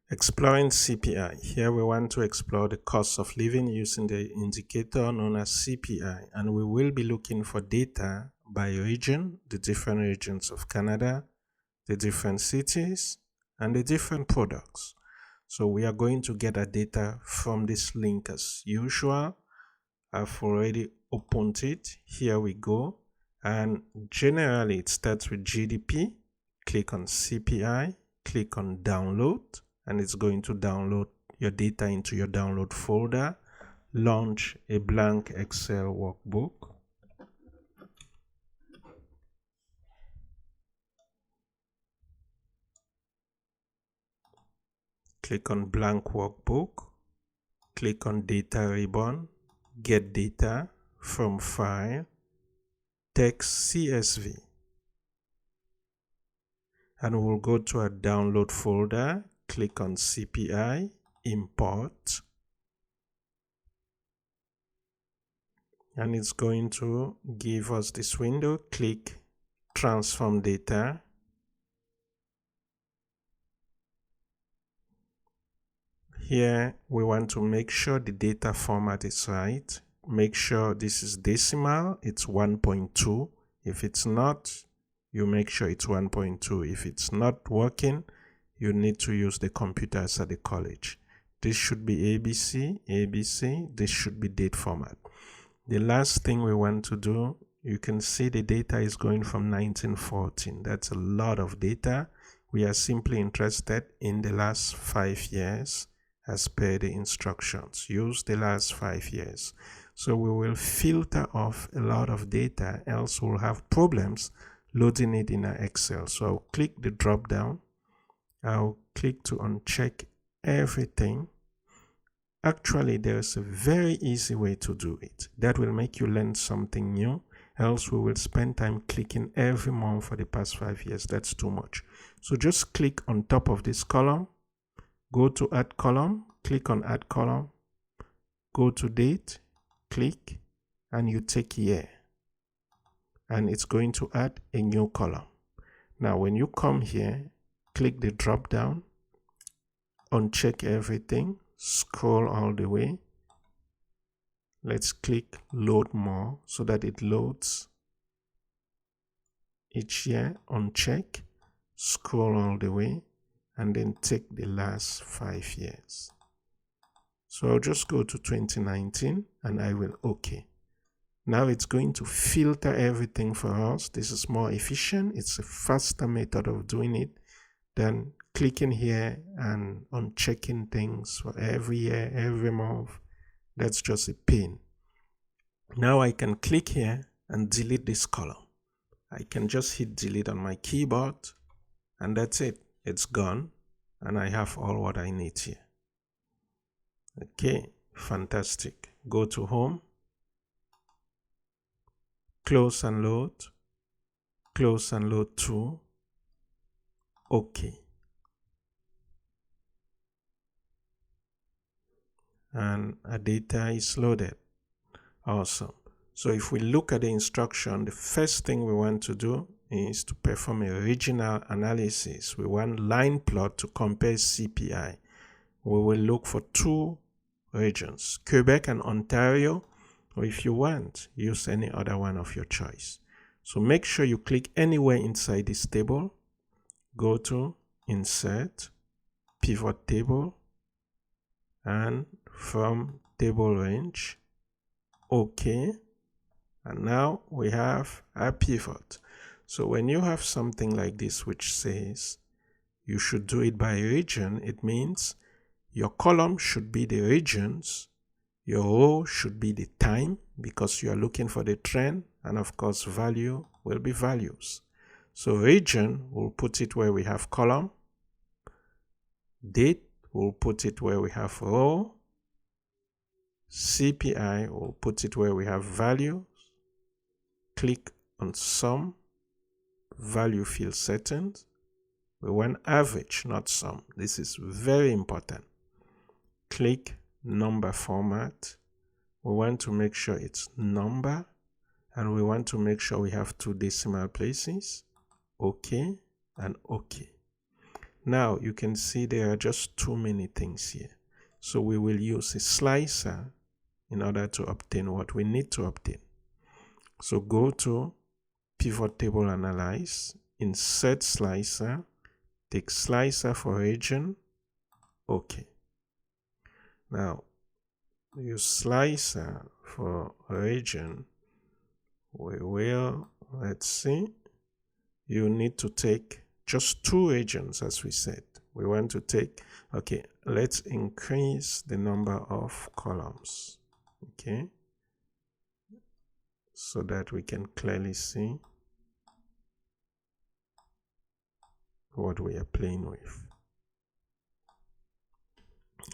Exploring CPI. Here we want to explore the cost of living using the indicator known as CPI, and we will be looking for data by region, the different regions of Canada, the different cities, and the different products. So we are going to get our data from this link as usual. I've already opened it. Here we go. And generally it starts with GDP. Click on CPI, click on download, and it's going to download your data into your download folder. Launch a blank Excel workbook. Click on blank workbook. Click on data ribbon, get data from file, text CSV. And we'll go to our download folder, click on CPI, import. And it's going to give us this window. Click transform data. Here we want to make sure the data format is right. Make sure this is decimal, it's 1.2. If it's not, you make sure it's 1.2. If it's not working, you need to use the computers at the college. This should be ABC, ABC. This should be date format. The last thing we want to do, you can see the data is going from 1914. That's a lot of data. We are simply interested in the last 5 years as per the instructions. Use the last 5 years. So we will filter off a lot of data, else we'll have problems loading it in our Excel. So I'll click the drop down. I'll click to uncheck everything. Actually, there's a very easy way to do it. That will make you learn something new. Else we will spend time clicking every month for the past 5 years. That's too much. So just click on top of this column. Go to add column. Click on add column. Go to date. Click. And you take year. And it's going to add a new column. Now when you come here, click the drop down. Uncheck everything. Scroll all the way. Let's click load more so that it loads each year. Uncheck, scroll all the way, and then take the last 5 years. So I'll just go to 2019 and I will OK. Now it's going to filter everything for us. This is more efficient. It's a faster method of doing it than clicking here and unchecking things for every year, every month. That's just a pain. Now I can click here and delete this column. I can just hit delete on my keyboard and that's it. It's gone and I have all what I need here. Okay, fantastic. Go to home. Close and load. Close and load to. OK. And our data is loaded. Awesome. So if we look at the instruction, the first thing we want to do is to perform a regional analysis. We want line plot to compare CPI. We will look for 2 regions, Quebec and Ontario, or if you want, use any other one of your choice. So make sure you click anywhere inside this table. Go to Insert, Pivot Table, and from Table Range, OK. And now we have our pivot. So when you have something like this which says you should do it by region, it means your column should be the regions, your row should be the time because you are looking for the trend, and of course value will be values. So region, we'll put it where we have column. Date, we'll put it where we have row. CPI, we'll put it where we have value. Click on sum. Value field settled. We want average, not sum. This is very important. Click number format. We want to make sure it's number, and we want to make sure we have 2 decimal places. OK and OK. Now you can see there are just too many things here. So we will use a slicer in order to obtain what we need to obtain. So go to Pivot Table Analyze, insert slicer, take slicer for region, OK. Now use slicer for region. We will, let's see, you need to take just 2 regions as we said. We want to take, okay, let's increase the number of columns, okay, so that we can clearly see what we are playing with.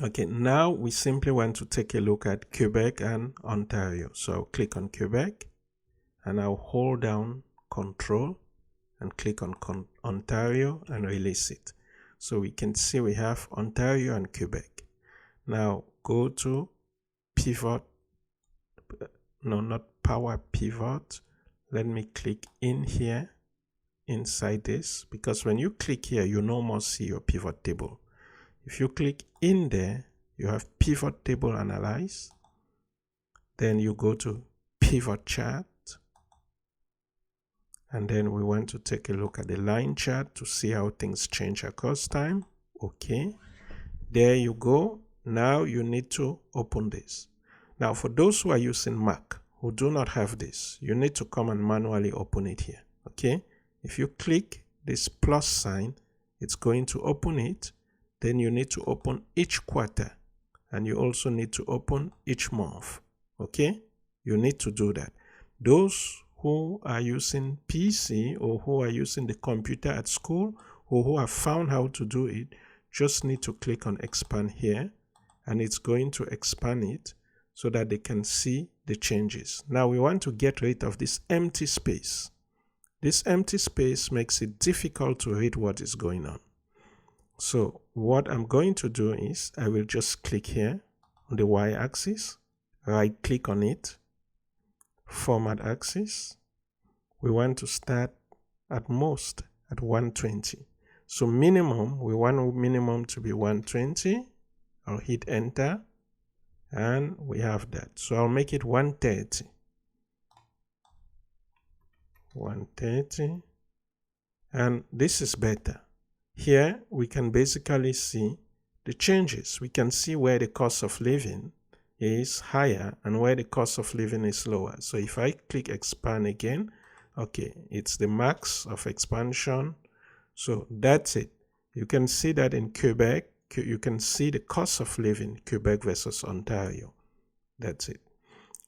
Okay, now we simply want to take a look at Quebec and Ontario. So I'll click on Quebec and I'll hold down Control and click on Ontario and release it. So we can see we have Ontario and Quebec. Now go to Pivot, no, not Power Pivot. Let me click in here, inside this, because when you click here, you no more see your pivot table. If you click in there, you have Pivot Table Analyze. Then you go to Pivot Chart. And then we want to take a look at the line chart to see how things change across time. Okay. There you go. Now you need to open this. Now for those who are using Mac, who do not have this, you need to come and manually open it here. Okay. If you click this plus sign, it's going to open it. Then you need to open each quarter, and you also need to open each month. Okay, you need to do that. Those who are using PC or who are using the computer at school or who have found how to do it, just need to click on expand here, and it's going to expand it so that they can see the changes. Now we want to get rid of this empty space. This empty space makes it difficult to read what is going on. So what I'm going to do is I will just click here on the y-axis, right click on it, format axis. We want to start at most at 120. So minimum, we want minimum to be 120. I'll hit enter and we have that. So I'll make it 130. 130. And this is better. Here we can basically see the changes. We can see where the cost of living is higher and where the cost of living is lower. So if I click expand again, okay, it's the max of expansion. So that's it. You can see that in Quebec, you can see the cost of living, Quebec versus Ontario. That's it.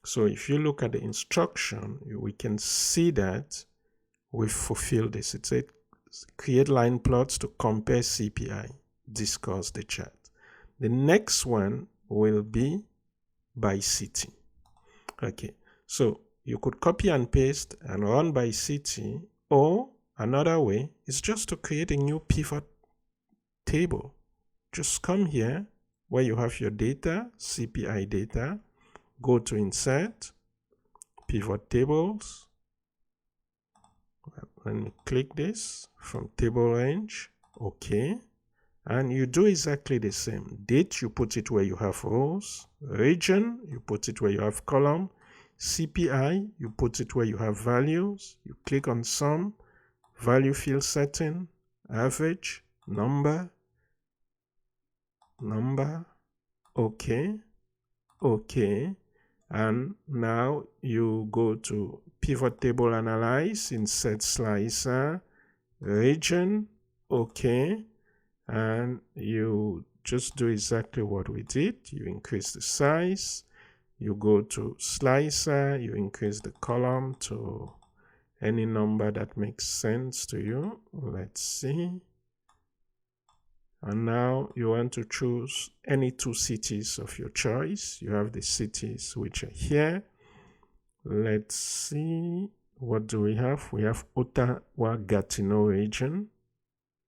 So if you look at the instruction, we can see that we've fulfilled this. It said create line plots to compare CPI, discuss the chart. The next one will be by city. Okay, so you could copy and paste and run by city, or another way is just to create a new pivot table. Just come here where you have your data, CPI data, go to insert, pivot tables. Let me click this from table range. Okay. And you do exactly the same. Date, you put it where you have rows. Region, you put it where you have column. CPI, you put it where you have values. You click on sum, value field setting, average, number. Okay. Okay. And now you go to pivot table analyze, insert slicer, region, okay, and you just do exactly what we did. You increase the size, you go to slicer, you increase the column to any number that makes sense to you. Let's see. And now you want to choose any 2 cities of your choice. You have the cities which are here. Let's see. What do we have? We have Ottawa-Gatineau region.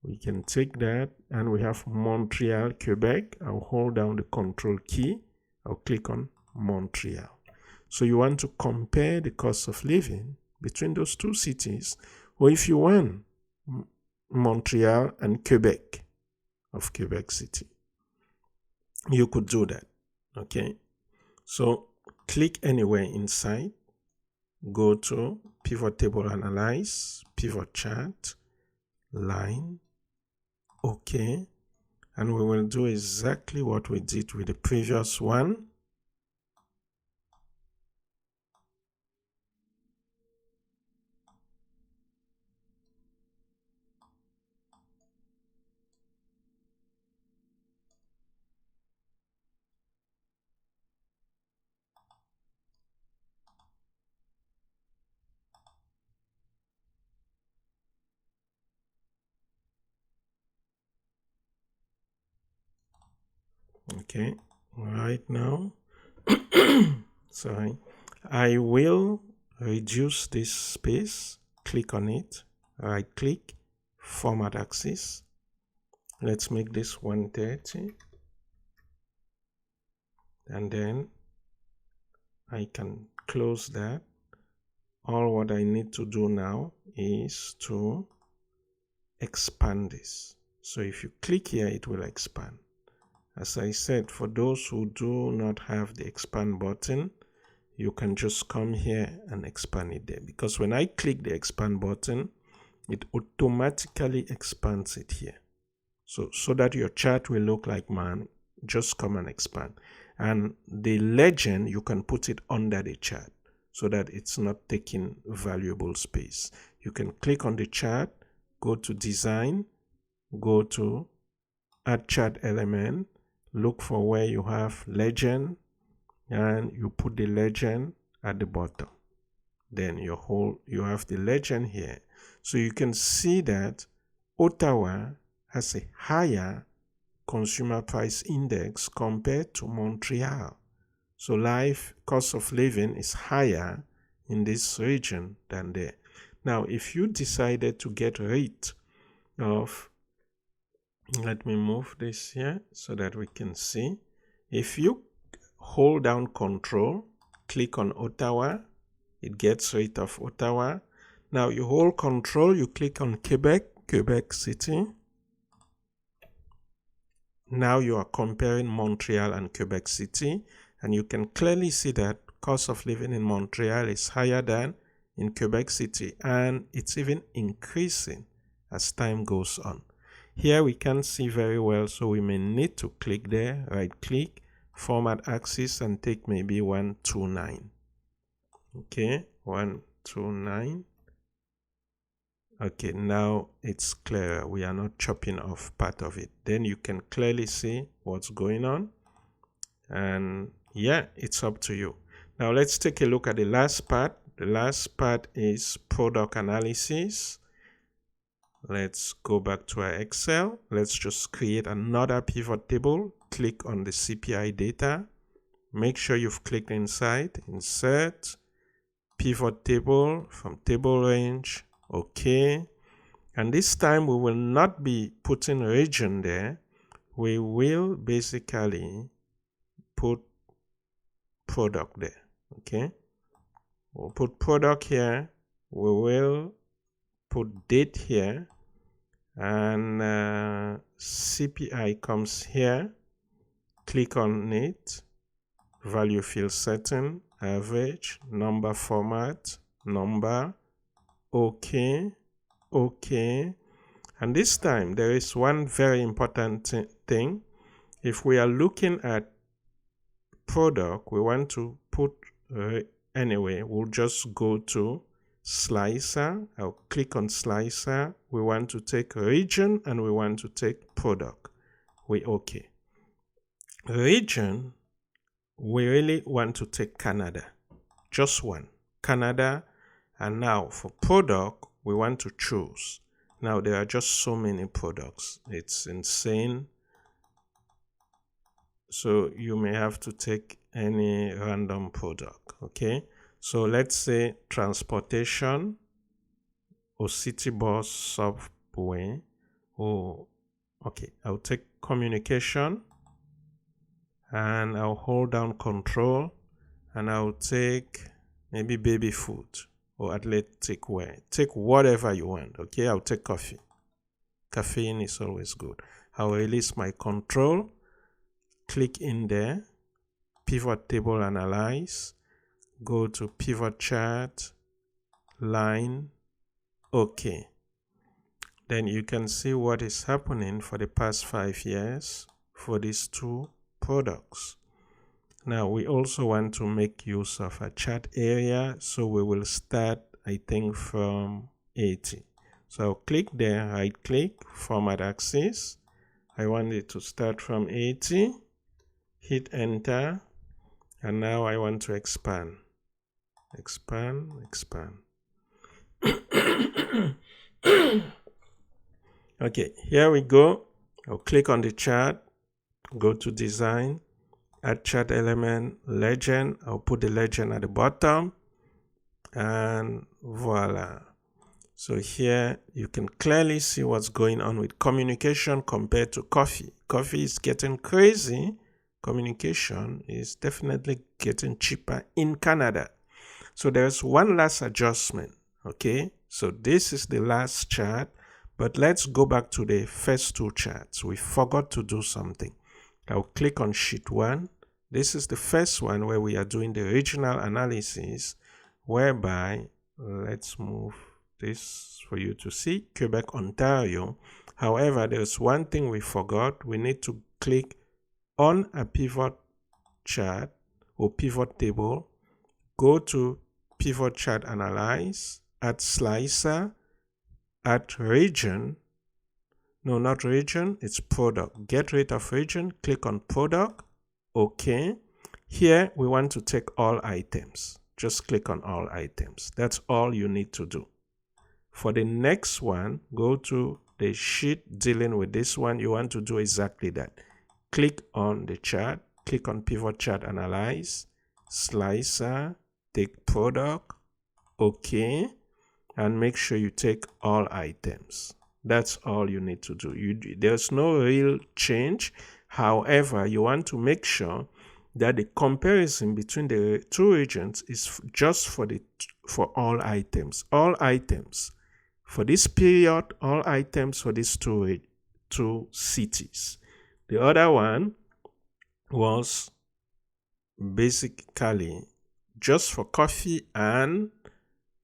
We can take that. And we have Montreal, Quebec. I'll hold down the control key. I'll click on Montreal. So you want to compare the cost of living between those 2 cities. Or if you want Montreal and Quebec, of Quebec City. You could do that. Okay. So click anywhere inside, go to pivot table analyze, pivot chart, line, okay. And we will do exactly what we did with the previous one. Okay, right now, sorry, I will reduce this space, click on it, right click, format axis. Let's make this 130. And then I can close that. All what I need to do now is to expand this. So if you click here, it will expand. As I said, for those who do not have the expand button, you can just come here and expand it there. Because when I click the expand button, it automatically expands it here. So that your chart will look like man, just come and expand. And the legend, you can put it under the chart so that it's not taking valuable space. You can click on the chart, go to design, go to add chart element, look for where you have legend, and you put the legend at the bottom. Then you have the legend here. So you can see that Ottawa has a higher consumer price index compared to Montreal. So cost of living is higher in this region than there. Now, if you decided to get rid of, let me move this here so that we can see. If you hold down Control, click on Ottawa, it gets rid of Ottawa. Now you hold Control, you click on Quebec City. Now you are comparing Montreal and Quebec City, and you can clearly see that cost of living in Montreal is higher than in Quebec City, and it's even increasing as time goes on. Here we can see very well, so we may need to click there, right click, format axis, and take maybe 129. Okay, 129. Okay, now it's clear. We are not chopping off part of it. Then you can clearly see what's going on. And yeah, it's up to you. Now let's take a look at the last part. The last part is product analysis. Let's go back to our Excel. Let's just create another pivot table. Click on the CPI data. Make sure you've clicked inside. Insert, pivot table from table range. Okay. And this time we will not be putting region there. We will basically put product there. Okay. We'll put product here. We will put date here. And CPI comes here. Click on it. Value field setting, average, number format, number. Okay. And this time there is one very important thing. If we are looking at product, we want to put anyway, we'll just go to slicer. I'll click on slicer. We want to take region and we want to take product. We okay. Region, we really want to take Canada, just one, Canada. And now for product, we want to choose. Now there are just so many products. It's insane. So you may have to take any random product. Okay. So let's say transportation or city bus, subway. Oh, okay. I'll take communication and I'll hold down Control and I'll take maybe baby food or athletic wear. Take whatever you want. Okay, I'll take coffee. Caffeine is always good. I'll release my control, click in there, pivot table analyze, go to pivot chart, line, OK. Then you can see what is happening for the past 5 years for these two products. Now we also want to make use of a chart area, so we will start, I think, from 80. So I'll click there, right click, format axis. I want it to start from 80, hit enter, and now I want to expand. Expand. Okay, here we go. I'll click on the chart, go to design, add chart element, legend. I'll put the legend at the bottom, and voila. So here you can clearly see what's going on with communication compared to coffee. Coffee is getting crazy. Communication is definitely getting cheaper in Canada. So there's one last adjustment. Okay, so this is the last chart, but let's go back to the first two charts. We forgot to do something. I'll click on sheet 1. This is the first one where we are doing the regional analysis, whereby, let's move this for you to see, Quebec, Ontario. However, there's one thing we forgot. We need to click on a pivot chart or pivot table, go to pivot chart analyze, add slicer, add region. No, not region, it's product. Get rid of region, click on product, OK. Here we want to take all items. Just click on all items. That's all you need to do. For the next one, go to the sheet dealing with this one. You want to do exactly that. Click on the chart, click on pivot chart analyze, slicer, take product, OK, and make sure you take all items. That's all you need to do. There's no real change. However, you want to make sure that the comparison between the two regions is just for all items. All items for this period, all items for these two cities. The other one was basically just for coffee and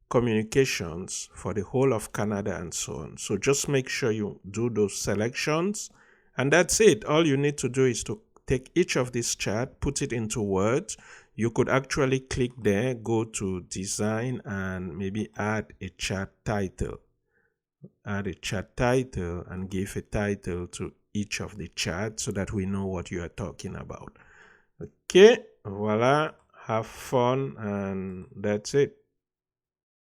communications for the whole of Canada and so on. So just make sure you do those selections, and that's it. All you need to do is to take each of these charts, put it into Word. You could actually click there, go to design, and maybe add a chart title. Add a chart title and give a title to each of the charts so that we know what you are talking about. Okay, voila, have fun, and that's it.